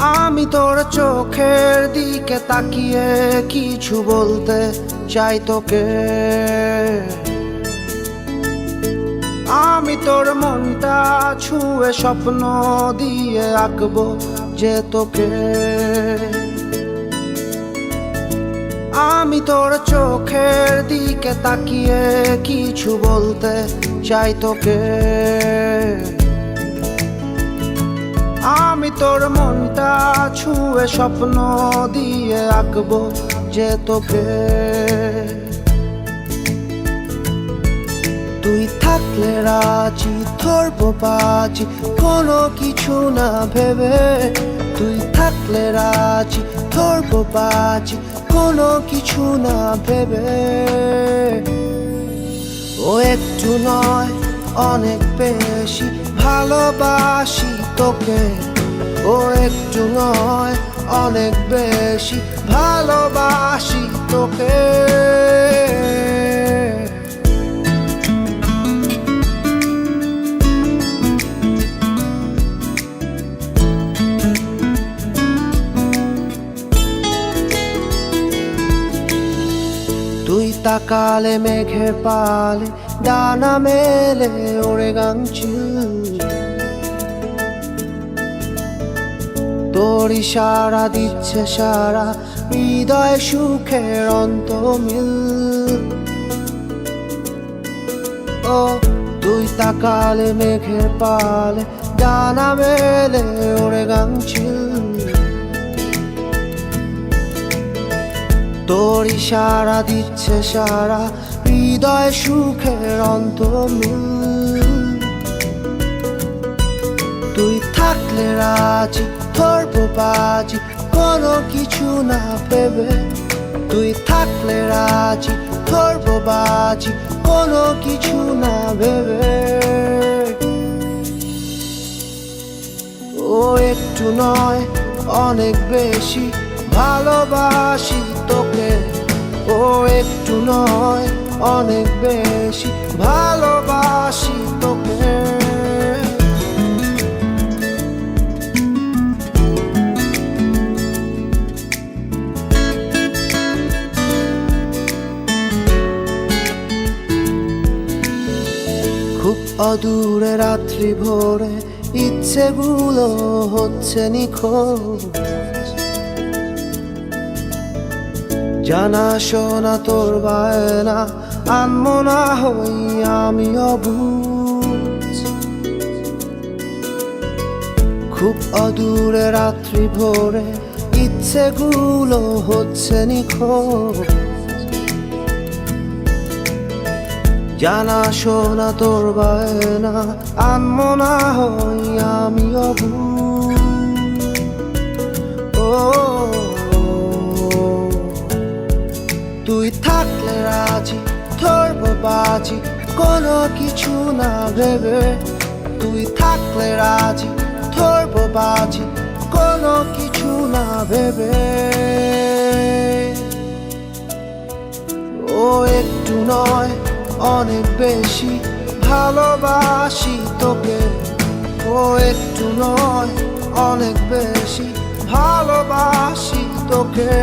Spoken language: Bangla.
আমি তোর চোখের দিকে তাকিয়ে কিছু বলতে চাই তোকে। আমি তোর মনটা ছুঁয়ে স্বপ্ন দিয়ে আঁকবো যে তোকে। আমি তোর চোখের দিকে তাকিয়ে কিছু বলতে চাই তোকে। আমি তোর মনটা ছুঁয়ে স্বপ্ন দিয়ে আঁকবো যে তোকে। তুই থাকলে রাজি ধরবো বাজি কোনো কিছু না ভেবে। তুই থাকলে রাজি ধরবো বাজি কোনো কিছু না ভেবে। ও একটু নয় অনেক বেশি ভালোবাসি তোকে। ও একটু নয় অনেক বেশি ভালোবাসি তোকে। তুই তাকালে মেঘের পালে ডানা মেলে ওড়ে গাংচিল। তোর ইশারা দিচ্ছে সারা হৃদয় সুখের অন্তমিল। ও তুই তাকালে মেঘের পালে ডানা মেলে ওড়ে গাংচিল। তোর ইশারা দিচ্ছে সারা হৃদয় সুখের অন্তমিল। তুই থাকলে রাজি ধরবো বাজি কোনো কিছু না ভেবে। তুই থাকলে রাজি ধরবো বাজি কোনো কিছু না ভেবে। ও একটু নয় অনেক বেশি ভালোবাসি তোকে। ও একটু নয় অনেক বেশি ভালোবাসি তোকে। খুব অদূরে রাত্রি ভোরে ইচ্ছেগুলো হচ্ছে নিখোঁজ। জানা শোনা তোর বায়না আনমনা হই আমি অবুঝ। খুব অদূরে রাত্রি ভোরে ইচ্ছেগুলো হচ্ছে নিখোঁজ। জানা শোনা তোর বায়না আনমনা হই আমি অবুঝ। ও তুই থাকলে রাজি ধরবো বাজি কোনো কিছু না ভেবে। তুই থাকলে রাজি ধরবো বাজি কোনো কিছু না ভেবে। ও একটু নয় অনেক বেশি ভালোবাসি তোকে। ও একটু নয় অনেক বেশি ভালোবাসি তোকে।